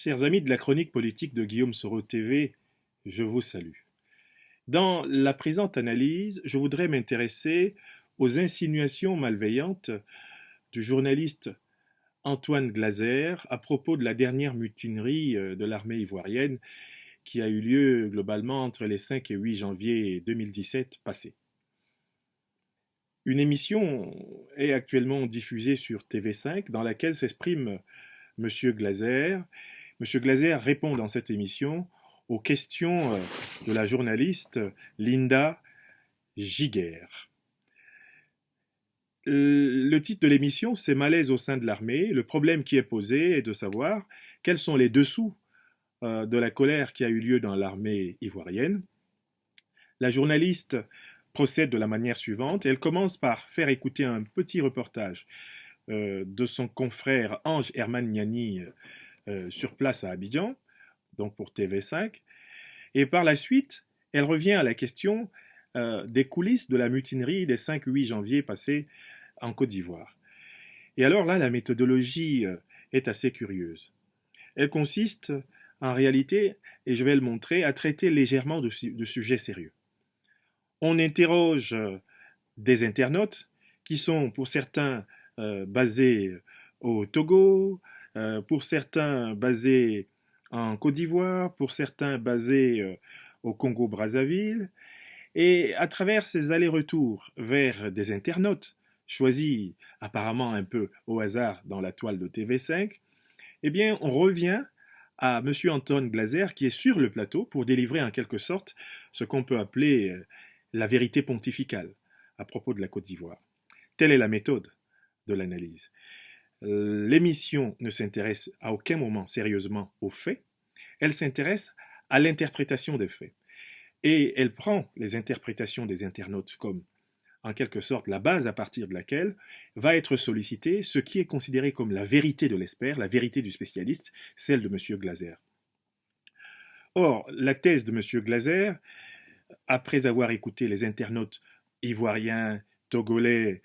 Chers amis de la chronique politique de Guillaume Soro TV, je vous salue. Dans la présente analyse, je voudrais m'intéresser aux insinuations malveillantes du journaliste Antoine Glaser à propos de la dernière mutinerie de l'armée ivoirienne qui a eu lieu globalement entre les 5 et 8 janvier 2017 passés. Une émission est actuellement diffusée sur TV5 dans laquelle s'exprime M. Glaser. M. Glaser répond dans cette émission aux questions de la journaliste Linda Giguère. Le titre de l'émission, c'est Malaise au sein de l'armée. Le problème qui est posé est de savoir quels sont les dessous de la colère qui a eu lieu dans l'armée ivoirienne. La journaliste procède de la manière suivante. Elle commence par faire écouter un petit reportage de son confrère Ange Herman Niani sur place à Abidjan, donc pour TV5. Et par la suite, elle revient à la question des coulisses de la mutinerie des 5-8 janvier passés en Côte d'Ivoire. Et alors là, la méthodologie est assez curieuse. Elle consiste, en réalité, et je vais le montrer, à traiter légèrement de sujets sérieux. On interroge des internautes qui sont, pour certains, basés au Togo, pour certains basés en Côte d'Ivoire, pour certains basés au Congo-Brazzaville. Et à travers ces allers-retours vers des internautes, choisis apparemment un peu au hasard dans la toile de TV5, eh bien, on revient à M. Antoine Glaser qui est sur le plateau pour délivrer en quelque sorte ce qu'on peut appeler la vérité pontificale à propos de la Côte d'Ivoire. Telle est la méthode de l'analyse. L'émission ne s'intéresse à aucun moment sérieusement aux faits, elle s'intéresse à l'interprétation des faits. Et elle prend les interprétations des internautes comme, en quelque sorte, la base à partir de laquelle va être sollicité ce qui est considéré comme la vérité de l'expert, la vérité du spécialiste, celle de M. Glaser. Or, la thèse de M. Glaser, après avoir écouté les internautes ivoiriens, togolais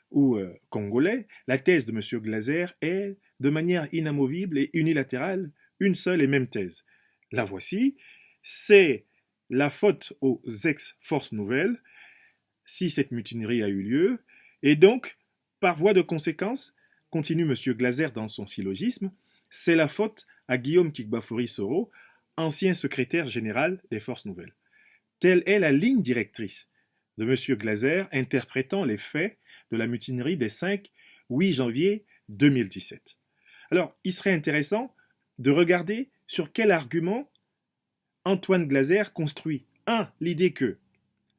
ou congolais, la thèse de M. Glaser est, de manière inamovible et unilatérale, une seule et même thèse. La voici, c'est la faute aux ex-forces nouvelles, si cette mutinerie a eu lieu, et donc, par voie de conséquence, continue M. Glaser dans son syllogisme, c'est la faute à Guillaume Kigbafori Soro, ancien secrétaire général des forces nouvelles. Telle est la ligne directrice de M. Glaser interprétant les faits de la mutinerie des 5-8 janvier 2017. Alors, il serait intéressant de regarder sur quel argument Antoine Glaser construit l'idée que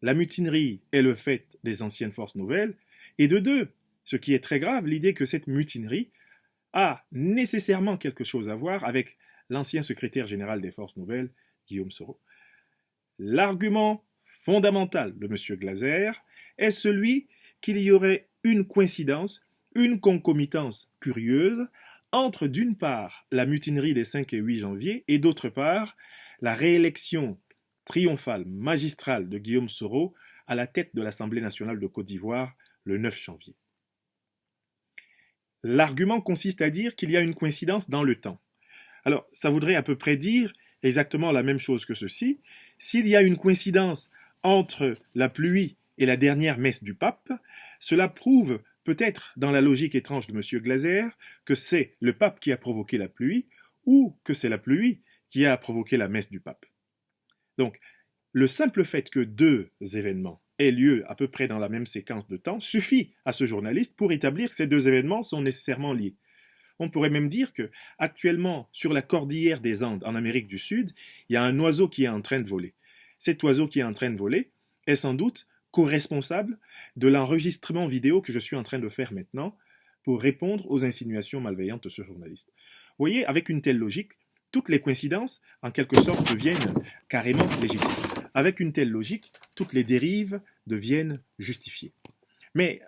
la mutinerie est le fait des anciennes forces nouvelles, et de deux, ce qui est très grave, l'idée que cette mutinerie a nécessairement quelque chose à voir avec l'ancien secrétaire général des forces nouvelles, Guillaume Soro. L'argument fondamental de M. Glaser est celui qu'il y aurait une coïncidence, une concomitance curieuse entre d'une part la mutinerie des 5 et 8 janvier et d'autre part la réélection triomphale, magistrale de Guillaume Soro à la tête de l'Assemblée nationale de Côte d'Ivoire le 9 janvier. L'argument consiste à dire qu'il y a une coïncidence dans le temps. Alors, ça voudrait à peu près dire exactement la même chose que ceci. S'il y a une coïncidence entre la pluie et la dernière messe du pape, cela prouve peut-être dans la logique étrange de M. Glaser que c'est le pape qui a provoqué la pluie ou que c'est la pluie qui a provoqué la messe du pape. Donc, le simple fait que deux événements aient lieu à peu près dans la même séquence de temps suffit à ce journaliste pour établir que ces deux événements sont nécessairement liés. On pourrait même dire que, actuellement, sur la cordillère des Andes, en Amérique du Sud, il y a un oiseau qui est en train de voler. Cet oiseau qui est en train de voler est sans doute co-responsable de l'enregistrement vidéo que je suis en train de faire maintenant pour répondre aux insinuations malveillantes de ce journaliste. Vous voyez, avec une telle logique, toutes les coïncidences, en quelque sorte, deviennent carrément légitimes. Avec une telle logique, toutes les dérives deviennent justifiées. Mais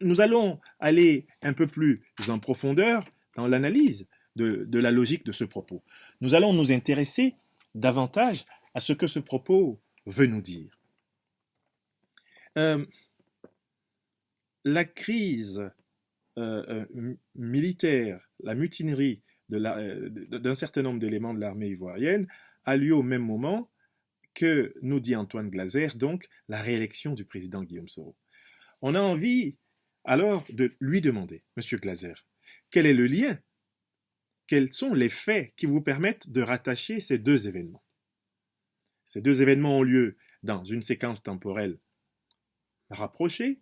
nous allons aller un peu plus en profondeur dans l'analyse de la logique de ce propos. Nous allons nous intéresser davantage à ce que ce propos veut nous dire. La crise militaire, la mutinerie d'un certain nombre d'éléments de l'armée ivoirienne a lieu au même moment que, nous dit Antoine Glaser, donc la réélection du président Guillaume Soro. On a envie alors de lui demander, Monsieur Glaser, quel est le lien? Quels sont les faits qui vous permettent de rattacher ces deux événements? Ces deux événements ont lieu dans une séquence temporelle rapprochée.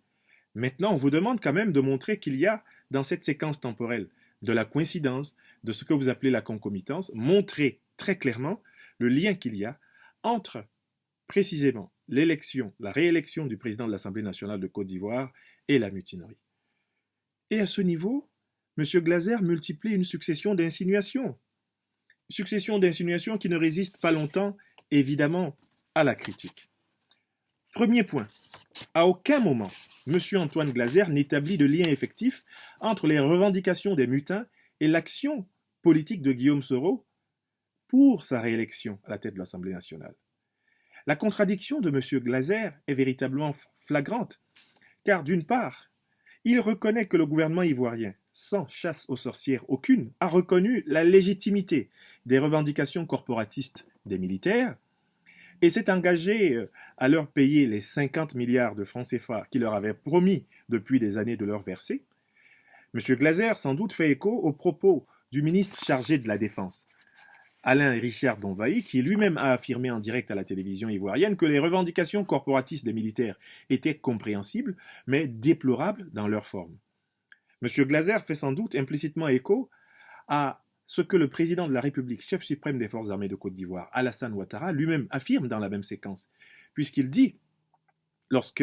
Maintenant, on vous demande quand même de montrer qu'il y a dans cette séquence temporelle de la coïncidence, de ce que vous appelez la concomitance, montrer très clairement le lien qu'il y a entre précisément l'élection, la réélection du président de l'Assemblée nationale de Côte d'Ivoire et la mutinerie. Et à ce niveau, M. Glaser multiplie une succession d'insinuations. Succession d'insinuations qui ne résistent pas longtemps, évidemment, à la critique. Premier point, à aucun moment, M. Antoine Glaser n'établit de lien effectif entre les revendications des mutins et l'action politique de Guillaume Soro pour sa réélection à la tête de l'Assemblée nationale. La contradiction de M. Glaser est véritablement flagrante, car d'une part, il reconnaît que le gouvernement ivoirien, sans chasse aux sorcières aucune, a reconnu la légitimité des revendications corporatistes des militaires et s'est engagé à leur payer les 50 milliards de francs CFA qu'il leur avait promis depuis des années de leur verser. M. Glaser sans doute fait écho aux propos du ministre chargé de la Défense, Alain Richard Donvaï, qui lui-même a affirmé en direct à la télévision ivoirienne que les revendications corporatistes des militaires étaient compréhensibles, mais déplorables dans leur forme. M. Glaser fait sans doute implicitement écho à ce que le président de la République, chef suprême des forces armées de Côte d'Ivoire, Alassane Ouattara, lui-même affirme dans la même séquence, puisqu'il dit, lorsque,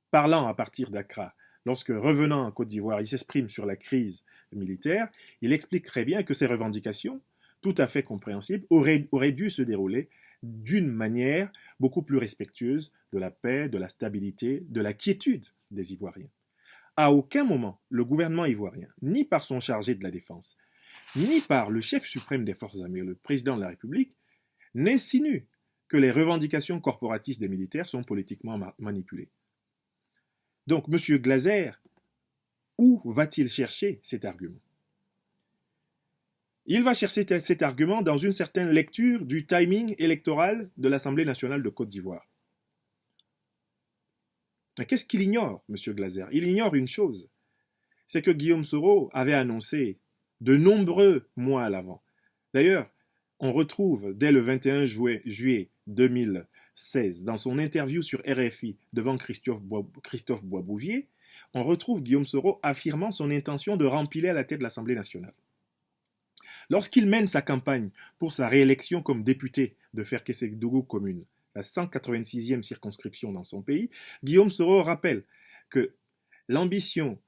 parlant à partir d'Accra, lorsque revenant en Côte d'Ivoire, il s'exprime sur la crise militaire, il explique très bien que ces revendications, tout à fait compréhensibles, auraient dû se dérouler d'une manière beaucoup plus respectueuse de la paix, de la stabilité, de la quiétude des Ivoiriens. À aucun moment, le gouvernement ivoirien, ni par son chargé de la défense, ni par le chef suprême des forces armées, le président de la République, n'insinue que les revendications corporatistes des militaires sont politiquement manipulées. Donc, M. Glaser, où va-t-il chercher cet argument? Il va chercher cet argument dans une certaine lecture du timing électoral de l'Assemblée nationale de Côte d'Ivoire. Qu'est-ce qu'il ignore, M. Glaser? Il ignore une chose, c'est que Guillaume Soro avait annoncé de nombreux mois à l'avant. D'ailleurs, on retrouve dès le 21 juillet 2016, dans son interview sur RFI devant Christophe Boisbouvier, on retrouve Guillaume Soro affirmant son intention de rempiler à la tête de l'Assemblée nationale. Lorsqu'il mène sa campagne pour sa réélection comme député de Ferkessédougou commune, la 186e circonscription dans son pays, Guillaume Soro rappelle que l'ambition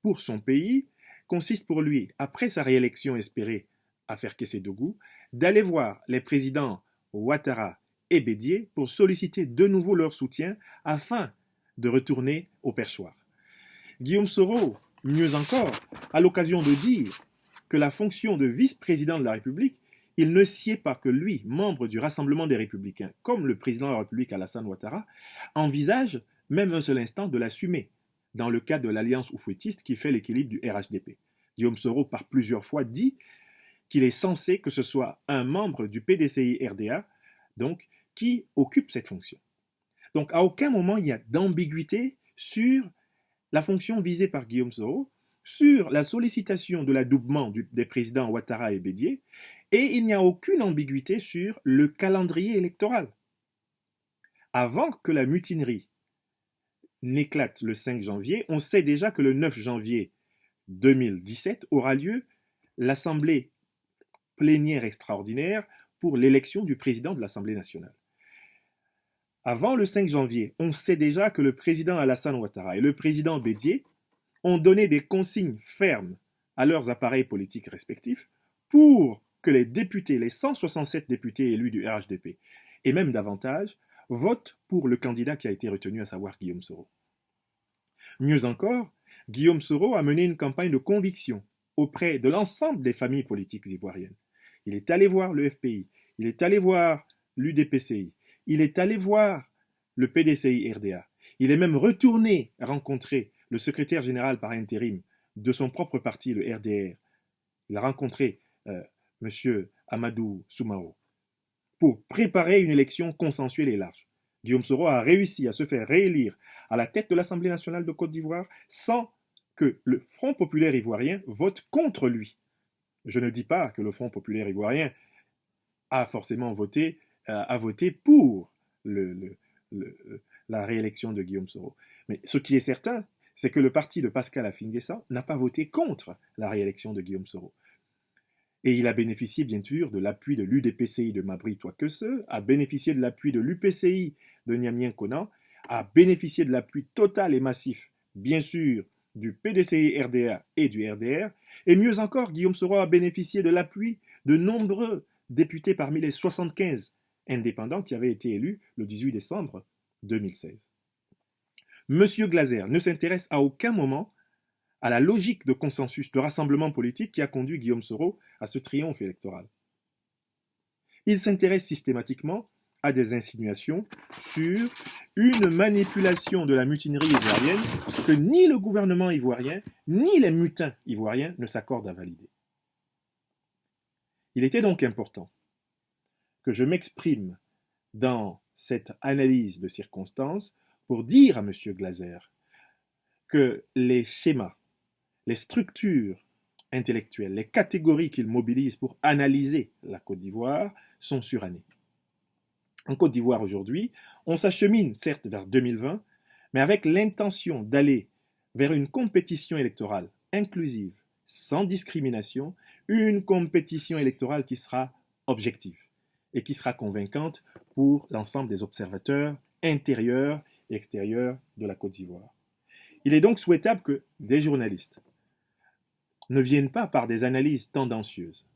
pour son pays consiste pour lui, après sa réélection espérée à Ferkessédougou, d'aller voir les présidents Ouattara et Bédié pour solliciter de nouveau leur soutien afin de retourner au perchoir. Guillaume Soro, mieux encore, a l'occasion de dire que la fonction de vice-président de la République, il ne sied pas que lui, membre du Rassemblement des Républicains, comme le président de la République Alassane Ouattara, envisage même un seul instant de l'assumer, dans le cadre de l'alliance oufouettiste qui fait l'équilibre du RHDP. Guillaume Soro, par plusieurs fois, dit qu'il est censé que ce soit un membre du PDCI-RDA, donc, qui occupe cette fonction. Donc, à aucun moment, il y a d'ambiguïté sur la fonction visée par Guillaume Soro, sur la sollicitation de l'adoubement des présidents Ouattara et Bédié, et il n'y a aucune ambiguïté sur le calendrier électoral. Avant que la mutinerie n'éclate le 5 janvier, on sait déjà que le 9 janvier 2017 aura lieu l'Assemblée plénière extraordinaire pour l'élection du président de l'Assemblée nationale. Avant le 5 janvier, on sait déjà que le président Alassane Ouattara et le président Bédié ont donné des consignes fermes à leurs appareils politiques respectifs pour que les députés, les 167 députés élus du RHDP, et même davantage, votent pour le candidat qui a été retenu, à savoir Guillaume Soro. Mieux encore, Guillaume Soro a mené une campagne de conviction auprès de l'ensemble des familles politiques ivoiriennes. Il est allé voir le FPI, il est allé voir l'UDPCI, il est allé voir le PDCI-RDA, il est même retourné rencontrer le secrétaire général par intérim de son propre parti, le RDR. Il a rencontré euh, M. Amadou Soumaoro, pour préparer une élection consensuelle et large. Guillaume Soro a réussi à se faire réélire à la tête de l'Assemblée nationale de Côte d'Ivoire sans que le Front populaire ivoirien vote contre lui. Je ne dis pas que le Front populaire ivoirien a forcément voté, a voté pour le, la réélection de Guillaume Soro. Mais ce qui est certain, c'est que le parti de Pascal Affi-N'Guessa n'a pas voté contre la réélection de Guillaume Soro. Et il a bénéficié bien sûr de l'appui de l'UDPCI de Mabri Touakese, a bénéficié de l'appui de l'UPCI de Niamien Konan, a bénéficié de l'appui total et massif, bien sûr, du PDCI RDA et du RDR, et mieux encore, Guillaume Soro a bénéficié de l'appui de nombreux députés parmi les 75 indépendants qui avaient été élus le 18 décembre 2016. Monsieur Glaser ne s'intéresse à aucun moment à la logique de consensus, de rassemblement politique qui a conduit Guillaume Soro à ce triomphe électoral. Il s'intéresse systématiquement à des insinuations sur une manipulation de la mutinerie ivoirienne que ni le gouvernement ivoirien, ni les mutins ivoiriens ne s'accordent à valider. Il était donc important que je m'exprime dans cette analyse de circonstances pour dire à M. Glaser que les schémas, les structures intellectuelles, les catégories qu'il mobilise pour analyser la Côte d'Ivoire sont surannées. En Côte d'Ivoire aujourd'hui, on s'achemine certes vers 2020, mais avec l'intention d'aller vers une compétition électorale inclusive, sans discrimination, une compétition électorale qui sera objective et qui sera convaincante pour l'ensemble des observateurs intérieurs et extérieurs de la Côte d'Ivoire. Il est donc souhaitable que des journalistes ne viennent pas par des analyses tendancieuses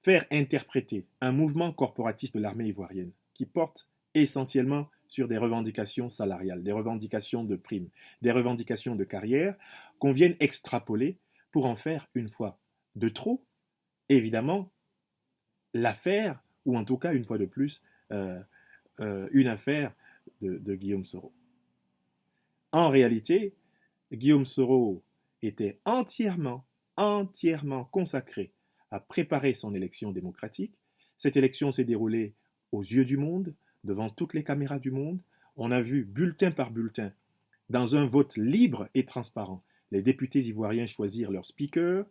faire interpréter un mouvement corporatiste de l'armée ivoirienne qui porte essentiellement sur des revendications salariales, des revendications de primes, des revendications de carrière, qu'on vienne extrapoler pour en faire une fois de trop, évidemment, l'affaire, ou en tout cas une fois de plus, une affaire de Guillaume Soro. En réalité, Guillaume Soro était entièrement consacré à préparer son élection démocratique. Cette élection s'est déroulée aux yeux du monde, devant toutes les caméras du monde. On a vu bulletin par bulletin, dans un vote libre et transparent, les députés ivoiriens choisir leur speaker,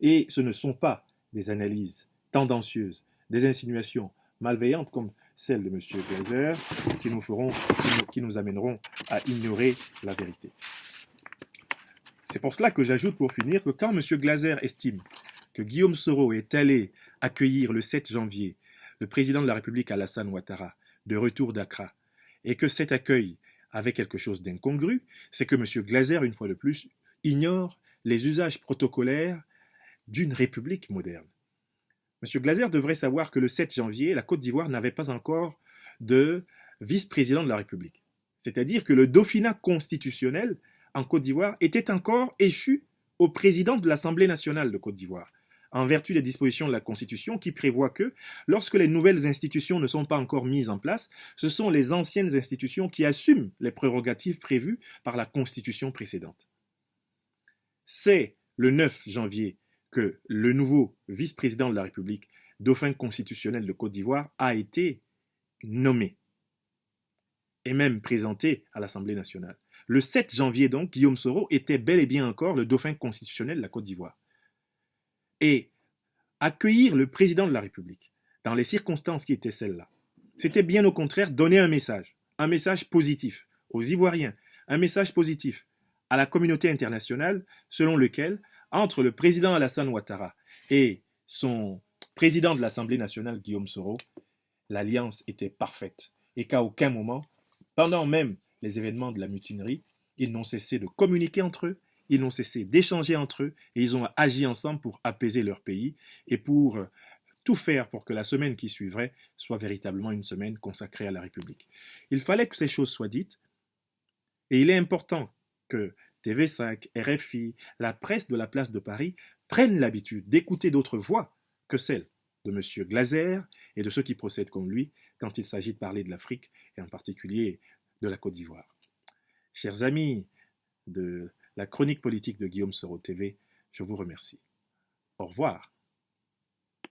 et ce ne sont pas des analyses tendancieuses, des insinuations malveillantes comme celle de M. Glaser qui nous amèneront à ignorer la vérité. C'est pour cela que j'ajoute pour finir que quand M. Glaser estime que Guillaume Soro est allé accueillir le 7 janvier le président de la République Alassane Ouattara de retour d'Accra et que cet accueil avait quelque chose d'incongru, c'est que M. Glaser, une fois de plus, ignore les usages protocolaires d'une république moderne. M. Glaser devrait savoir que le 7 janvier, la Côte d'Ivoire n'avait pas encore de vice-président de la République. C'est-à-dire que le dauphinat constitutionnel en Côte d'Ivoire était encore échu au président de l'Assemblée nationale de Côte d'Ivoire, en vertu des dispositions de la Constitution qui prévoient que, lorsque les nouvelles institutions ne sont pas encore mises en place, ce sont les anciennes institutions qui assument les prérogatives prévues par la Constitution précédente. C'est le 9 janvier que le nouveau vice-président de la République, dauphin constitutionnel de Côte d'Ivoire, a été nommé et même présenté à l'Assemblée nationale. Le 7 janvier donc, Guillaume Soro était bel et bien encore le dauphin constitutionnel de la Côte d'Ivoire. Et accueillir le président de la République dans les circonstances qui étaient celles-là, c'était bien au contraire donner un message positif aux Ivoiriens, un message positif à la communauté internationale selon lequel, entre le président Alassane Ouattara et son président de l'Assemblée nationale, Guillaume Soro, l'alliance était parfaite et qu'à aucun moment, pendant même les événements de la mutinerie, ils n'ont cessé de communiquer entre eux, ils n'ont cessé d'échanger entre eux et ils ont agi ensemble pour apaiser leur pays et pour tout faire pour que la semaine qui suivrait soit véritablement une semaine consacrée à la République. Il fallait que ces choses soient dites et il est important que TV5, RFI, la presse de la place de Paris prennent l'habitude d'écouter d'autres voix que celles de M. Glaser et de ceux qui procèdent comme lui quand il s'agit de parler de l'Afrique et en particulier de la Côte d'Ivoire. Chers amis de la chronique politique de Guillaume Soro TV, je vous remercie. Au revoir.